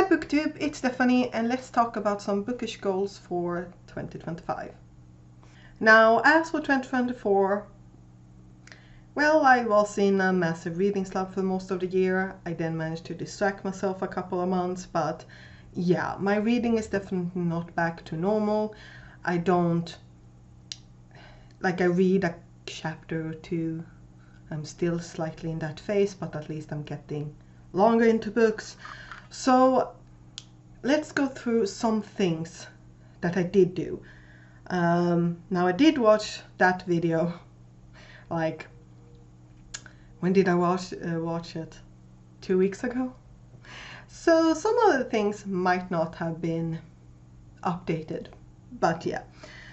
Hi BookTube, it's Stephanie and let's talk about some bookish goals for 2025. Now, as for 2024, well, I was in a massive reading slump for most of the year. I then managed to distract myself a couple of months, but yeah, my reading is definitely not back to normal. I read a chapter or two. I'm still slightly in that phase, but at least I'm getting longer into books. So let's go through some things that I did do. Now I did watch that video, like, when did I watch it? 2 weeks ago? So some of the things might not have been updated, but yeah.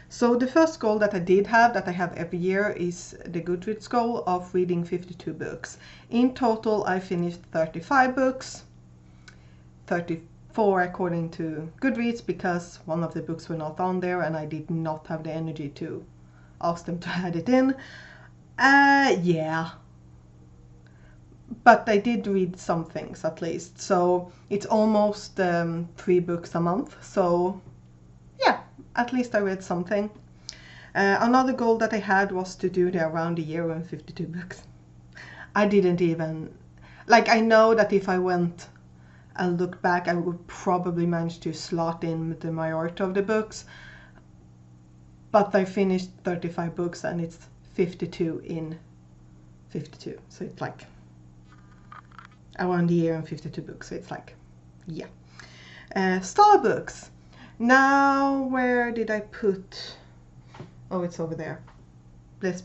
So the first goal that I did have, that I have every year, is the Goodreads goal of reading 52 books. In total I finished 35 books, 34 according to Goodreads, because one of the books were not on there and I did not have the energy to ask them to add it in. Yeah. But I did read some things at least, so it's almost 3 books a month, so yeah, at least I read something. Another goal that I had was to do the around a year in 52 books. I didn't even, I know that if I went and looked back, I would probably manage to slot in the majority of the books, but I finished 35 books and it's 52 in 52, so it's like around a year and 52 books, so it's like, yeah. Star books. Now, where did I put? Oh, it's over there. Let's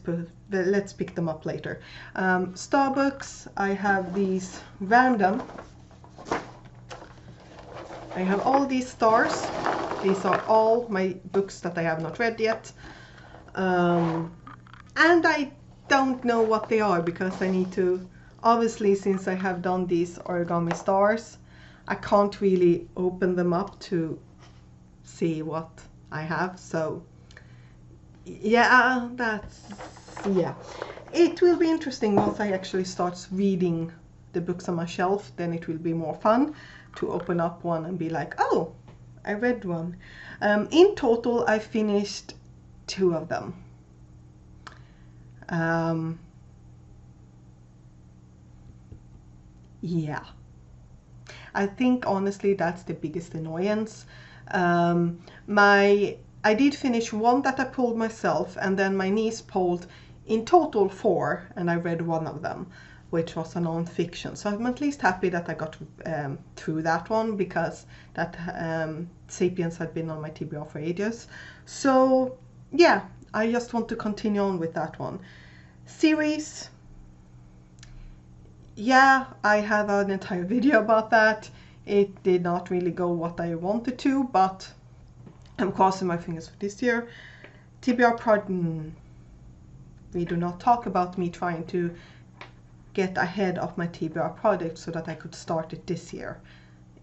pick them up later. Star books. I have these random. I have all these stars. These are all my books that I have not read yet, and I don't know what they are because I need to. Obviously, since I have done these origami stars, I can't really open them up to see what I have. So yeah, it will be interesting once I actually start reading the books on my shelf. Then it will be more fun to open up one and be like, oh, I read one. In total, I finished 2 of them. Yeah, I think honestly that's the biggest annoyance. I did finish one that I pulled myself, and then my niece pulled in total 4, and I read 1 of them, which was a non-fiction. So I'm at least happy that I got through that one, because that Sapiens had been on my TBR for ages. So yeah, I just want to continue on with that one. Series. Yeah, I have an entire video about that. It did not really go what I wanted to, but I'm crossing my fingers for this year. TBR project. We do not talk about me trying to get ahead of my TBR project so that I could start it this year.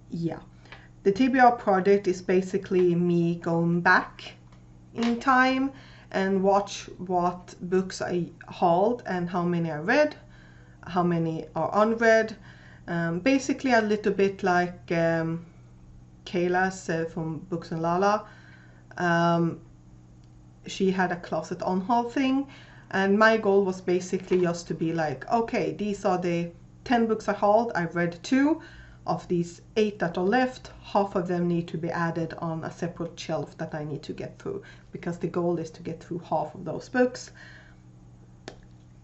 Yeah, the TBR project is basically me going back in time and watch what books I hauled and how many I read, how many are unread. Basically a little bit like Kayla's from Books and Lala. She had a closet on haul thing, and my goal was basically just to be like, okay, these are the 10 books I hauled. I've read 2 of these 8 that are left. Half of them need to be added on a separate shelf that I need to get through, because the goal is to get through half of those books.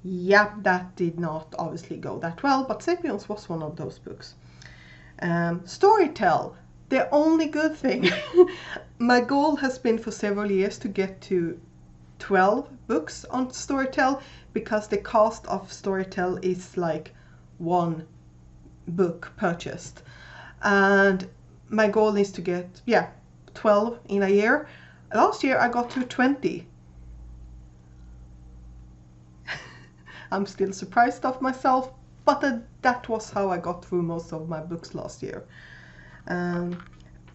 Yeah, that did not obviously go that well, but Sapiens was one of those books. Storytell, the only good thing. My goal has been for several years to get to 12 books on Storytell, because the cost of Storytell is like 1 book purchased. And my goal is to get, 12 in a year. Last year I got to 20. I'm still surprised of myself, but that was how I got through most of my books last year.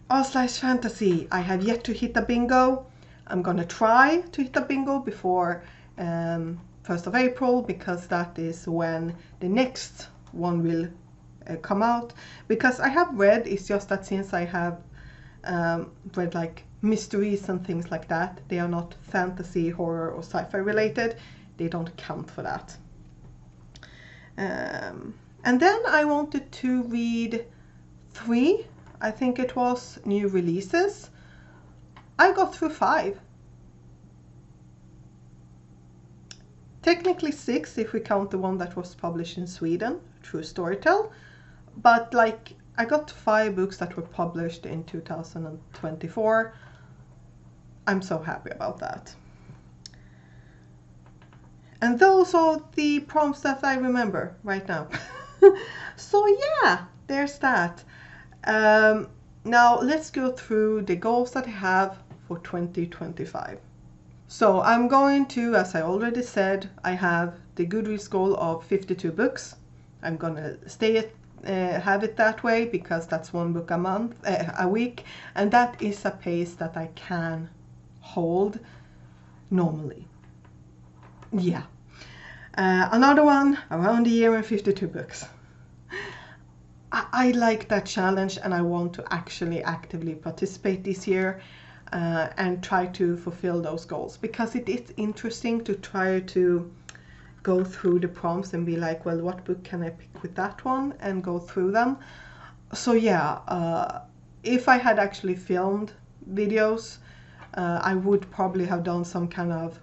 R/fantasy, I have yet to hit a bingo. I'm gonna try to hit a bingo before 1st of April, because that is when the next one will come out, because I have read, it's just that since I have read like mysteries and things like that, they are not fantasy, horror or sci-fi related, they don't count for that. And then I wanted to read 3, I think it was, new releases. I got through 5. Technically 6 if we count the one that was published in Sweden through Storytel, but like I got 5 books that were published in 2024. I'm so happy about that. And those are the prompts that I remember right now. So yeah, there's that. Now let's go through the goals that I have for 2025. So I'm going to, as I already said, I have the Goodreads goal of 52 books. I'm gonna have it that way because that's 1 book a week, and that is a pace that I can hold normally. Yeah. Another one around a year and 52 books. I like that challenge, and I want to actually actively participate this year and try to fulfill those goals, because it is interesting to try to go through the prompts and be like, well, what book can I pick with that one, and go through them. So yeah, if I had actually filmed videos, I would probably have done some kind of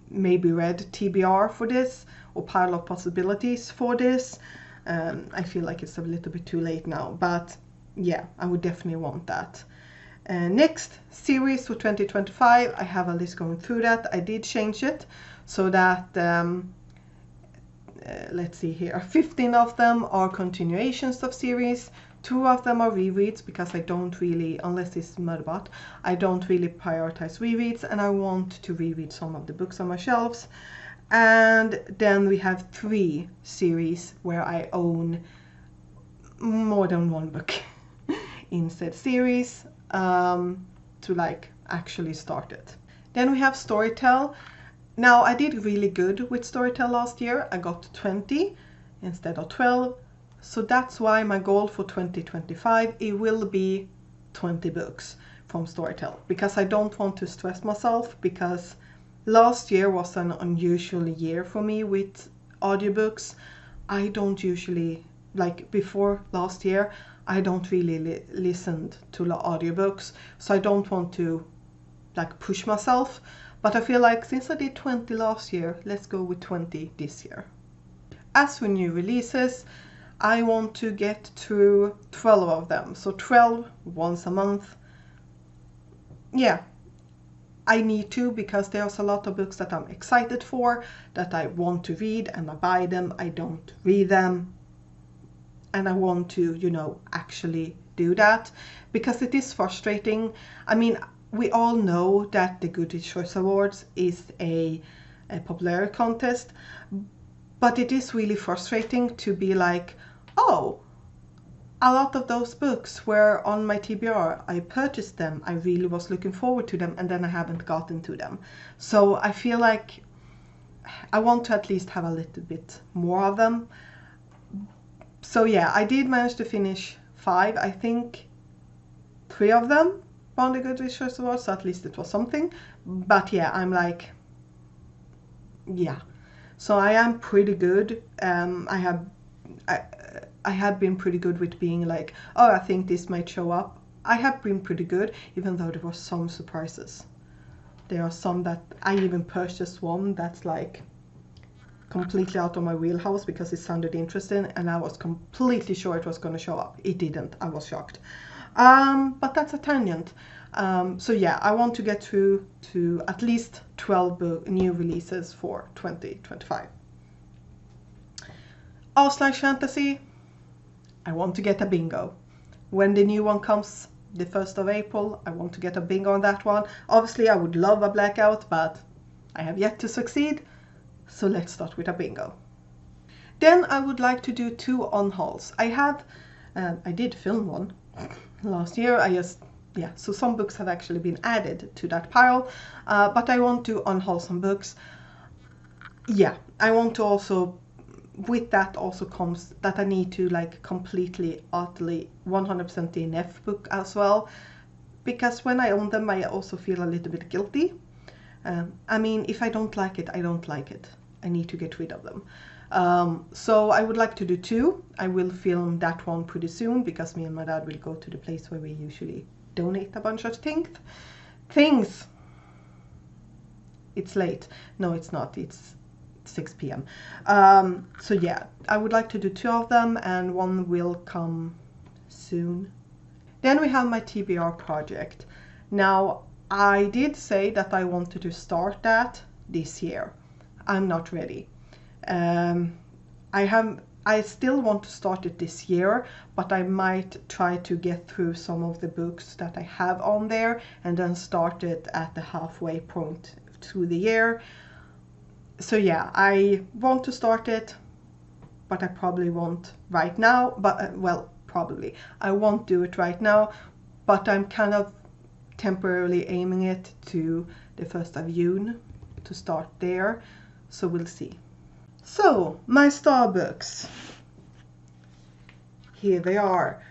maybe read TBR for this, or pile of possibilities for this. I feel like it's a little bit too late now, but yeah, I would definitely want that. Next series for 2025, I have a list going through that. I did change it so that let's see here, 15 of them are continuations of series, 2 of them are rereads, because I don't really, unless it's Murderbot, I don't really prioritize rereads, and I want to reread some of the books on my shelves. And then we have 3 series where I own more than 1 book in said series to like actually start it. Then we have Storytel. Now I did really good with Storytel last year. I got 20 instead of 12. So that's why my goal for 2025, it will be 20 books from Storytel, because I don't want to stress myself, because last year was an unusual year for me with audiobooks. I don't usually, like before last year, I don't really listen to audiobooks, so I don't want to like push myself. But I feel like since I did 20 last year, let's go with 20 this year. As for new releases, I want to get through 12 of them. So 12 once a month. Yeah, I need to, because there's a lot of books that I'm excited for, that I want to read, and I buy them, I don't read them. And I want to, you know, actually do that, because it is frustrating. I mean, we all know that the Goodreads Choice Awards is a popularity contest, but it is really frustrating to be like, oh, a lot of those books were on my TBR. I purchased them. I really was looking forward to them, and then I haven't gotten to them. So I feel like I want to at least have a little bit more of them. So yeah, I did manage to finish 5. I think 3 of them on the Goodreads Choice Awards, so at least it was something. But yeah, I'm like, yeah. So I am pretty good. I have been pretty good with being like, oh, I think this might show up. I have been pretty good, even though there were some surprises. There are some that I even purchased one that's like completely out of my wheelhouse because it sounded interesting, and I was completely sure it was going to show up. It didn't. I was shocked. But that's a tangent. So yeah, I want to get through to at least 12 new releases for 2025. /fantasy. I want to get a bingo. When the new one comes, the 1st of April, I want to get a bingo on that one. Obviously, I would love a blackout, but I have yet to succeed. So let's start with a bingo. Then I would like to do 2 on-hauls. I did film one last year. So some books have actually been added to that pile. But I want to on-haul some books. Yeah, I want to also with that also comes that I need to like completely, utterly, 100% DNF book as well, because when I own them I also feel a little bit guilty. I mean, if I don't like it, I don't like it. I need to get rid of them. So I would like to do 2. I will film that one pretty soon because me and my dad will go to the place where we usually donate a bunch of things. It's late. No, it's not. It's 6 p.m. So yeah, I would like to do 2 of them, and one will come soon. Then we have my TBR project. Now, I did say that I wanted to start that this year. I'm not ready. I still want to start it this year, but I might try to get through some of the books that I have on there and then start it at the halfway point through the year. So yeah, I want to start it, but I probably won't right now. But well, probably I won't do it right now, but I'm kind of temporarily aiming it to the 1st of June to start there. So we'll see. So my star books, here they are.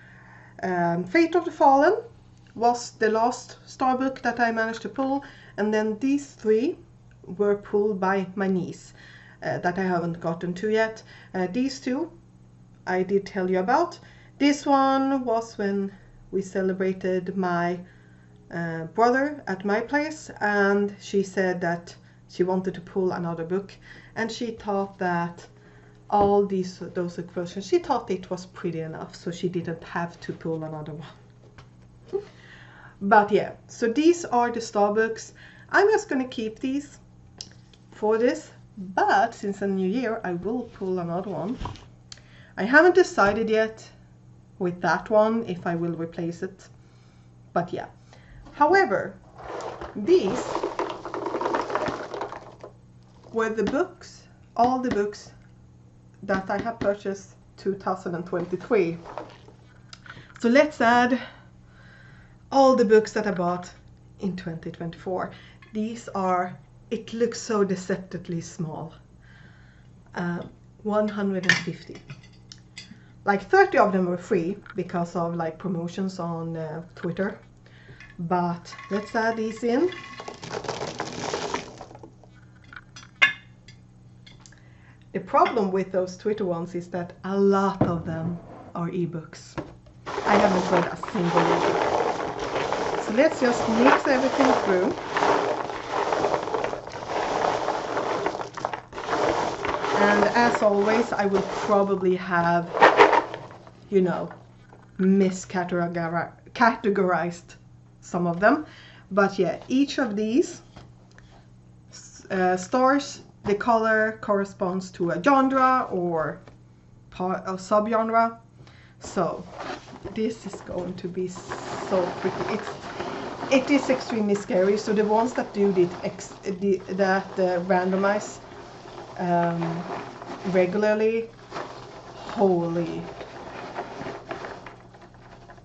Fate of the Fallen was the last star book that I managed to pull, and then these 3 were pulled by my niece that I haven't gotten to yet. These 2 I did tell you about. This one was when we celebrated my brother at my place, and she said that she wanted to pull another book, and she thought that all those equations, she thought it was pretty enough, so she didn't have to pull another one. But yeah, so these are the star books. I'm just gonna keep these for this, but since a new year I will pull another one. I haven't decided yet with that one if I will replace it, but yeah. However, these were the books, all the books that I have purchased 2023. So let's add all the books that I bought in 2024. These are, it looks so deceptively small. 150. Like 30 of them were free because of like promotions on Twitter. But let's add these in. The problem with those Twitter ones is that a lot of them are ebooks. I haven't read a single ebook. So let's just mix everything through. And as always, I will probably have, you know, miscategorized some of them. But yeah, each of these stars, the color corresponds to a genre or subgenre. So this is going to be so pretty. It is extremely scary. So the ones that do randomize regularly, holy,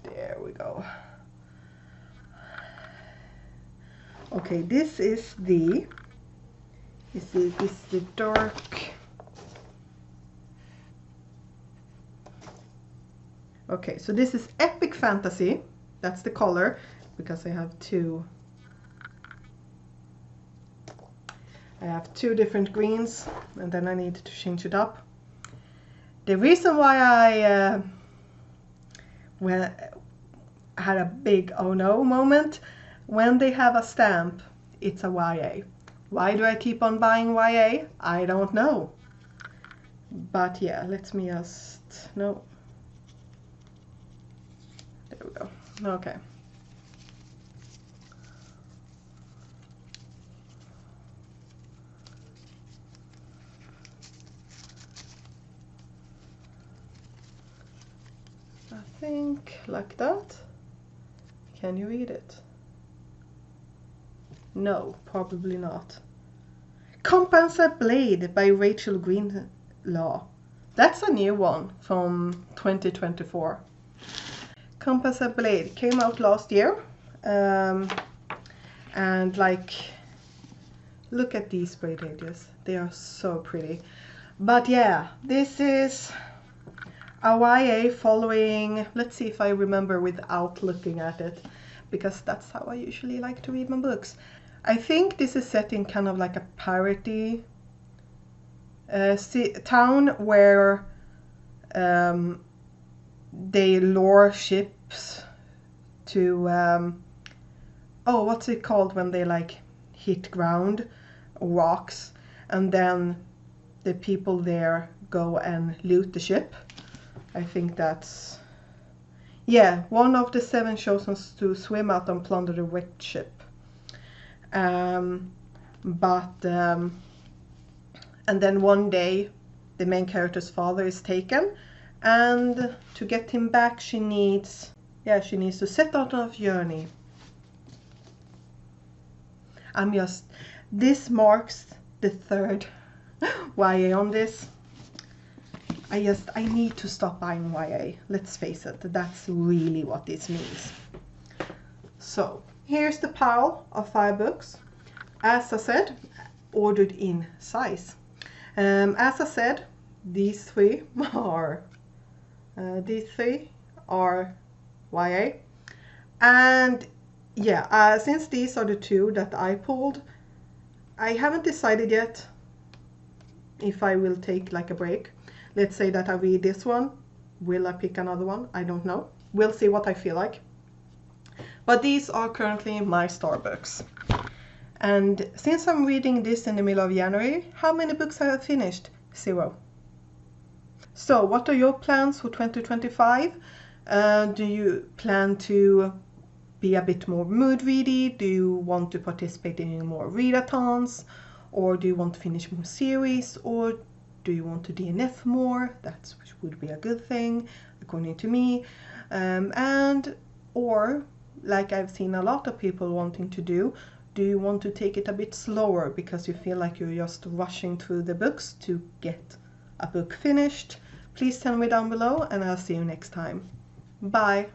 there we go. Okay, this is the dark. Okay, so this is epic fantasy. That's the color, because I have two different greens, and then I need to change it up. The reason why I had a big oh no moment, when they have a stamp, it's a YA. Why do I keep on buying YA? I don't know. But yeah, let me just, no. There we go. Okay. I think like that. Can you read it? No, probably not. Compass and Blade by Rachel Greenlaw. That's a new one from 2024. Compass and Blade came out last year. And like, look at these spray pages. They are so pretty. But yeah, this is a YA following, let's see if I remember without looking at it, because that's how I usually like to read my books. I think this is set in kind of like a piratey town where they lure ships to oh, what's it called when they like hit ground, rocks, and then the people there go and loot the ship. I think that's, yeah, one of the 7 chosen to swim out and plunder the wrecked ship. And then one day the main character's father is taken, and to get him back she needs to set out on a journey. This marks the 3rd YA on this. I need to stop buying YA. Let's face it, that's really what this means. So here's the pile of 5 books. As I said, ordered in size. As I said, these three are YA. And yeah, since these are the 2 that I pulled, I haven't decided yet if I will take like a break. Let's say that I read this one. Will I pick another one? I don't know. We'll see what I feel like. But these are currently my star books. And since I'm reading this in the middle of January, how many books have I finished? 0. So what are your plans for 2025? Do you plan to be a bit more mood ready? Do you want to participate in more readathons? Or do you want to finish more series? Or do you want to DNF more? That would be a good thing, according to me. Or, like I've seen a lot of people wanting to do you want to take it a bit slower because you feel like you're just rushing through the books to get a book finished? Please tell me down below, and I'll see you next time. Bye!